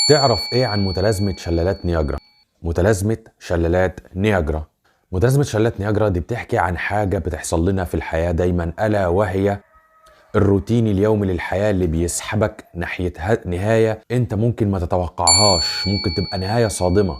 تعرف ايه عن متلازمة شلالات نياجرا؟ متلازمة شلالات نياجرا متلازمة شلالات نياجرا دي بتحكي عن حاجة بتحصل لنا في الحياة دايما، ألا وهي الروتين اليومي للحياة اللي بيسحبك ناحية نهاية انت ممكن ما تتوقعهاش، ممكن تبقى نهاية صادمة،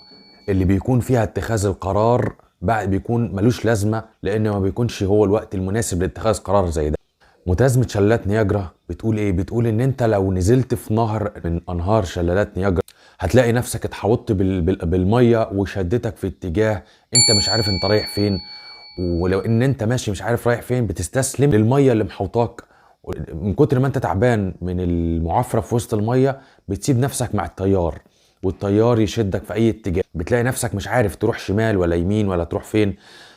اللي بيكون فيها اتخاذ القرار بعد بيكون ملوش لازمة، لأن ما بيكونش هو الوقت المناسب لاتخاذ قرار زي ده. متلازمة شلالات نياجرا بتقول ايه؟ بتقول ان انت لو نزلت في نهر من انهار شلالات نياجرا هتلاقي نفسك اتحوطت بالمية وشدتك في اتجاه انت مش عارف انت رايح فين، ولو ان انت ماشي مش عارف رايح فين بتستسلم للمية اللي محوطاك. من كتر ما انت تعبان من المعافرة في وسط المية بتسيب نفسك مع التيار، والتيار يشدك في اي اتجاه، بتلاقي نفسك مش عارف تروح شمال ولا يمين ولا تروح فين.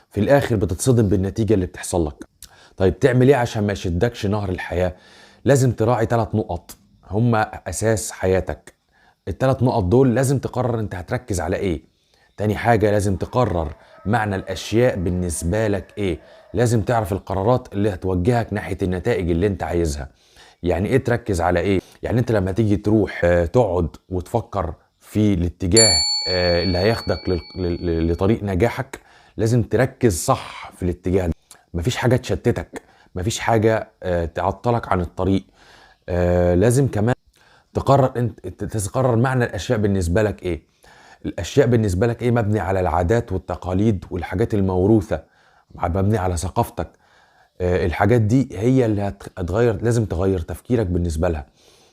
في الاخر بتتصدم بالنتيجة اللي بتحصل لك. طيب تعمل ايه عشان ما يشدكش نهر الحياة؟ لازم تراعي 3 نقط هما اساس حياتك. ال3 نقط دول لازم تقرر انت هتركز على ايه. تاني حاجة لازم تقرر معنى الاشياء بالنسبة لك ايه. لازم تعرف القرارات اللي هتوجهك ناحية النتائج اللي انت عايزها. يعني ايه تركز على ايه؟ يعني انت لما تيجي تروح تقعد وتفكر في الاتجاه اللي هياخدك لطريق نجاحك، لازم تركز صح في الاتجاه ده. مفيش حاجة تشتتك، مفيش حاجة تعطلك عن الطريق. لازم كمان تقرر انت تقرر معنى الاشياء بالنسبة لك ايه. الاشياء بالنسبة لك ايه؟ مبني على العادات والتقاليد والحاجات الموروثة، مبني على ثقافتك. الحاجات دي هي اللي هتغير، لازم تغير تفكيرك بالنسبة لها.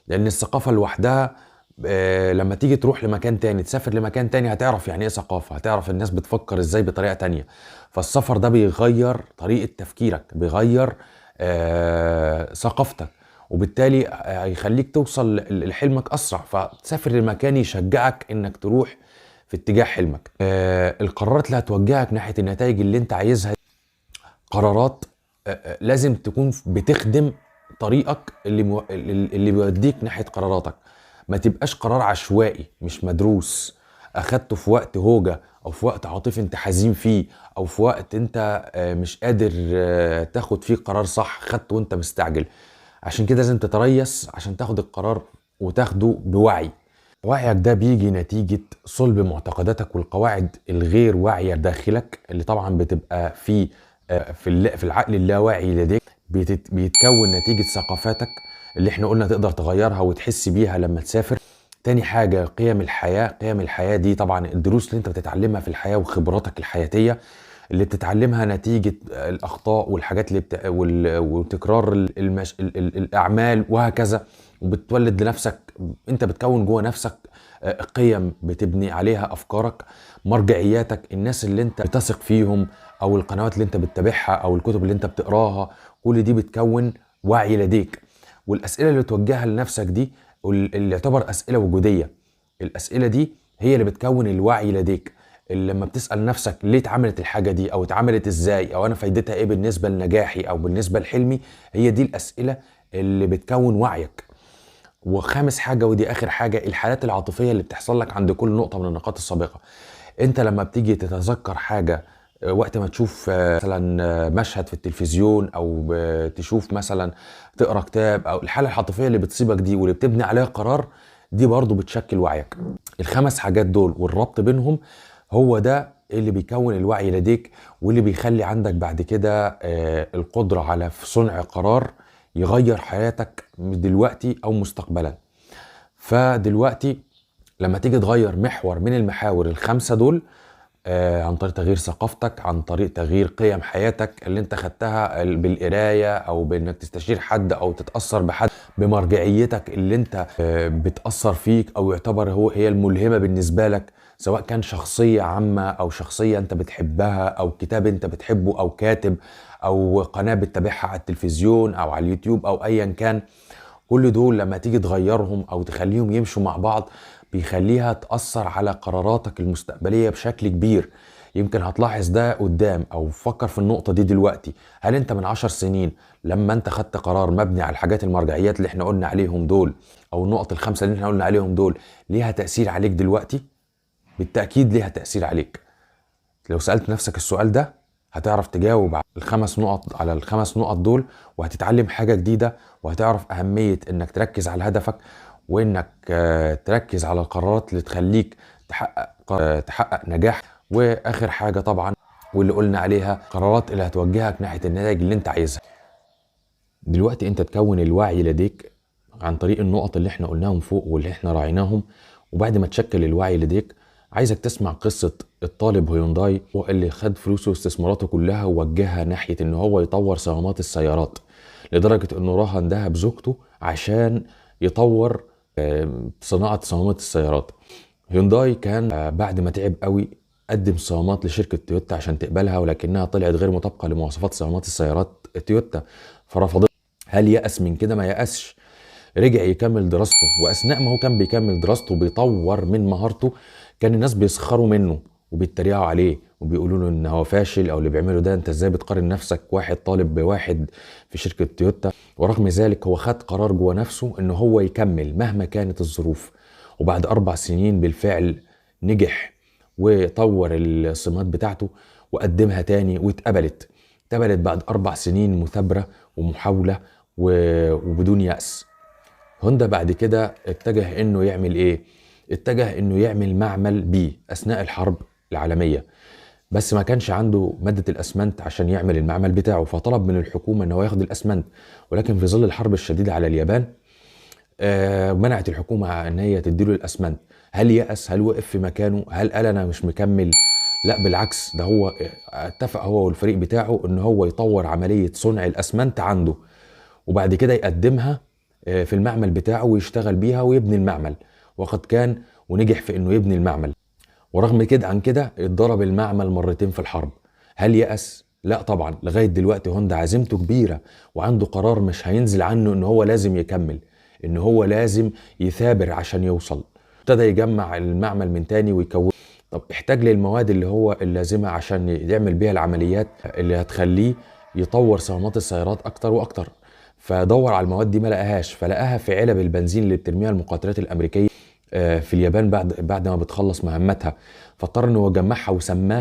لان الثقافة لوحدها لما تيجي تروح لمكان تاني، تسافر لمكان تاني، هتعرف يعني ايه ثقافة، هتعرف الناس بتفكر ازاي بطريقة تانية. فالسفر ده بيغير طريقة تفكيرك، بيغير ثقافتك، وبالتالي هيخليك توصل لحلمك اسرع، فتسافر لمكان يشجعك انك تروح في اتجاه حلمك. القرارات اللي هتوجهك ناحية النتائج اللي انت عايزها قرارات لازم تكون بتخدم طريقك اللي بيوديك ناحية قراراتك. ما تبقاش قرار عشوائي مش مدروس، اخدته في وقت هوجة او في وقت عاطفي انت حزين فيه، او في وقت انت مش قادر تاخد فيه قرار صح، خدته وانت مستعجل. عشان كده لازم تتريث عشان تاخد القرار وتاخده بوعي. وعيك ده بيجي نتيجة صلب معتقداتك والقواعد الغير واعية داخلك، اللي طبعا بتبقى في العقل اللاواعي لديك، بيتكون نتيجة ثقافاتك اللي احنا قلنا تقدر تغيرها وتحس بيها لما تسافر. تاني حاجة قيم الحياة. قيم الحياة دي طبعا الدروس اللي انت بتتعلمها في الحياة وخبراتك الحياتية اللي بتتعلمها نتيجة الأخطاء والحاجات وتكرار الأعمال وهكذا. وبتولد لنفسك، انت بتكون جوه نفسك قيم بتبني عليها أفكارك، مرجعياتك، الناس اللي انت بتثق فيهم، أو القنوات اللي انت بتتابعها، أو الكتب اللي انت بتقراها. كل دي بتكون وعي لديك. والأسئلة اللي توجهها لنفسك دي اللي يعتبر أسئلة وجودية، الأسئلة دي هي اللي بتكون الوعي لديك. اللي لما بتسأل نفسك ليه اتعملت الحاجة دي، او اتعملت ازاي، او انا فايدتها ايه بالنسبة لنجاحي او بالنسبة لحلمي، هي دي الأسئلة اللي بتكون وعيك. وخامس حاجة ودي اخر حاجة، الحالات العاطفية اللي بتحصل لك عند كل نقطة من النقاط السابقة. انت لما بتيجي تتذكر حاجة وقت ما تشوف مثلا مشهد في التلفزيون، او تشوف مثلا تقرا كتاب، او الحالة العاطفية اللي بتصيبك دي واللي بتبني عليها قرار، دي برضو بتشكل وعيك. الخمس حاجات دول والربط بينهم هو ده اللي بيكون الوعي لديك، واللي بيخلي عندك بعد كده القدرة على صنع قرار يغير حياتك دلوقتي او مستقبلا. فدلوقتي لما تيجي تغير محور من المحاور الخمسة دول، عن طريق تغيير ثقافتك، عن طريق تغيير قيم حياتك اللي انت خدتها بالقراية، او بانك تستشير حد او تتأثر بحد، بمرجعيتك اللي انت بتأثر فيك او يعتبر هي الملهمة بالنسبة لك، سواء كان شخصية عامة او شخصية انت بتحبها، او كتاب انت بتحبه، او كاتب، او قناة بتتابعها على التلفزيون او على اليوتيوب او ايا كان. كل دول لما تيجي تغيرهم او تخليهم يمشوا مع بعض بيخليها تأثر على قراراتك المستقبلية بشكل كبير. يمكن هتلاحظ ده قدام، او فكر في النقطة دي دلوقتي. هل انت من 10 سنين لما انت خدت قرار مبني على الحاجات المرجعيات اللي احنا قلنا عليهم دول، او النقط الخمسة اللي احنا قلنا عليهم دول، ليها تأثير عليك دلوقتي؟ بالتأكيد ليها تأثير عليك. لو سألت نفسك السؤال ده هتعرف تجاوب على الخمس نقط دول، وهتتعلم حاجة جديدة، وهتعرف أهمية إنك تركز على هدفك، وانك تركز على القرارات اللي تخليك تحقق نجاح. واخر حاجة طبعا واللي قلنا عليها، قرارات اللي هتوجهك ناحية النتائج اللي انت عايزها. دلوقتي انت تكون الوعي لديك عن طريق النقط اللي احنا قلناهم فوق واللي احنا راعيناهم. وبعد ما تشكل الوعي لديك، عايزك تسمع قصة الطالب هيونداي اللي خد فلوسه واستثماراته كلها ووجهها ناحية ان هو يطور صمامات السيارات، لدرجة انه راهن دهب زوجته عشان يطور صناعة صمامات السيارات. هيونداي كان بعد ما تعب قوي قدم صمامات لشركة تويوتا عشان تقبلها، ولكنها طلعت غير مطابقة لمواصفات صمامات السيارات تويوتا فرفضتها. هل يأس من كده؟ ما يأسش، رجع يكمل دراسته. واثناء ما هو كان بيكمل دراسته بيطور من مهارته، كان الناس بيسخروا منه وبيتريقوا عليه وبيقولوا له ان هو فاشل، او اللي بيعمله ده انت ازاي بتقارن نفسك واحد طالب بواحد في شركة تويوتا. ورغم ذلك هو خد قرار جوه نفسه ان هو يكمل مهما كانت الظروف. وبعد 4 سنين بالفعل نجح وطور الصمامات بتاعته وقدمها تاني واتقبلت بعد 4 سنين مثابرة ومحاولة وبدون يأس. هوندا بعد كده اتجه انه يعمل ايه؟ اتجه انه يعمل معمل بيه اثناء الحرب العالمية، بس ما كانش عنده مادة الاسمنت عشان يعمل المعمل بتاعه، فطلب من الحكومة انه ياخد الاسمنت. ولكن في ظل الحرب الشديدة على اليابان منعت الحكومة ان هي تديله الاسمنت. هل يأس؟ هل وقف في مكانه؟ هل قال انا مش مكمل؟ لا بالعكس، ده هو اتفق هو والفريق بتاعه ان هو يطور عملية صنع الاسمنت عنده، وبعد كده يقدمها في المعمل بتاعه ويشتغل بيها ويبني المعمل. وقد كان ونجح في انه يبني المعمل. ورغم كده عن كده اتضرب المعمل مرتين في الحرب. هل يأس؟ لا طبعا، لغاية دلوقتي هوندا عزيمته كبيرة وعنده قرار مش هينزل عنه ان هو لازم يكمل، ان هو لازم يثابر عشان يوصل. ابتدى يجمع المعمل من تاني ويكون. طب احتاج للمواد اللي هو اللازمة عشان يعمل بيها العمليات اللي هتخليه يطور صمامات السيارات اكتر واكتر. فدور على المواد دي ما لقاهاش، فلقاها في علب البنزين اللي بترميها المقاتلات الامريكيه في اليابان بعد ما بتخلص مهمتها. فاضطر انه يجمعها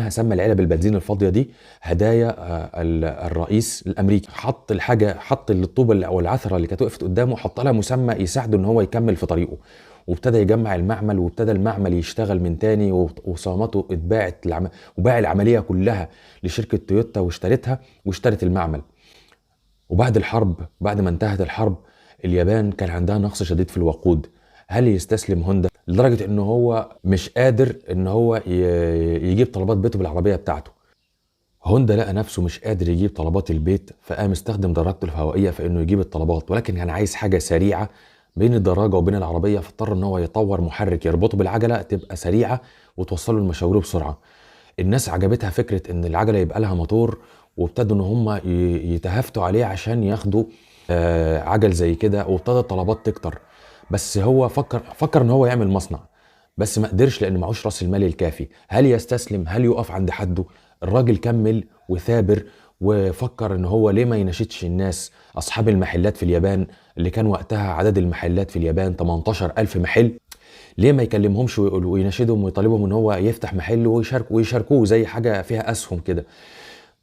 سمى العلب البنزين الفاضيه دي هدايا الرئيس الامريكي. حط الطوبه او العثره اللي كانت وقفت قدامه، حط لها مسمى يساعده ان هو يكمل في طريقه. وابتدى يجمع المعمل، وابتدى المعمل يشتغل من تاني، وصماماته اتباعت وباع العمليه كلها لشركه تويوتا واشترت المعمل. وبعد الحرب، بعد ما انتهت الحرب، اليابان كان عندها نقص شديد في الوقود. هل يستسلم هوندا لدرجة انه هو مش قادر ان هو يجيب طلبات بيته بالعربية بتاعته؟ هوندا لقى نفسه مش قادر يجيب طلبات البيت، فقام استخدم دراجته الهوائية في انه يجيب الطلبات، ولكن كان عايز حاجة سريعة بين الدراجة وبين العربية، فاضطر ان هو يطور محرك يربطه بالعجلة تبقى سريعة وتوصله لمشاويره بسرعة. الناس عجبتها فكرة ان العجلة يبقى لها موتور، وابتدوا ان هم يتهافتوا عليه عشان ياخدوا عجل زي كده، وابتدى الطلبات تكتر. بس هو فكر ان هو يعمل مصنع، بس ما قدرش لان معوش راس المال الكافي. هل يستسلم؟ هل يقف عند حده؟ الراجل كمل وثابر، وفكر ان هو ليه ما يناشدش الناس اصحاب المحلات في اليابان اللي كان وقتها عدد المحلات في اليابان 18,000 محل. ليه ما يكلمهمش ويناشدهم ويطالبهم ان هو يفتح محل ويشاركوه زي حاجه فيها اسهم كده.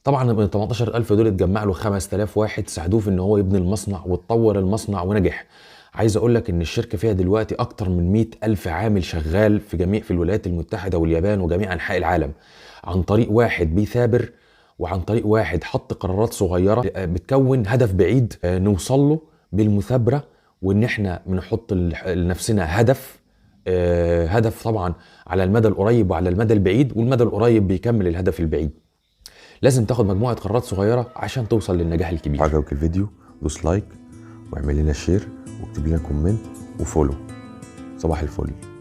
طبعا من 18,000 دول اتجمع له 5,000 واحد ساعدوه في ان هو يبني المصنع وتطور المصنع ونجح. عايز اقول لك ان الشركه فيها دلوقتي اكتر من 100,000 عامل شغال في الولايات المتحده واليابان وجميع انحاء العالم، عن طريق واحد بيثابر، وعن طريق واحد حط قرارات صغيره بتكون هدف بعيد نوصل له بالمثابره، وان احنا بنحط لنفسنا هدف طبعا على المدى القريب وعلى المدى البعيد، والمدى القريب بيكمل الهدف البعيد. لازم تاخد مجموعة قرارات صغيرة عشان توصل للنجاح الكبير. عجبك الفيديو دوس لايك واعمل لنا شير واكتب لنا كومنت وفولو. صباح الفل.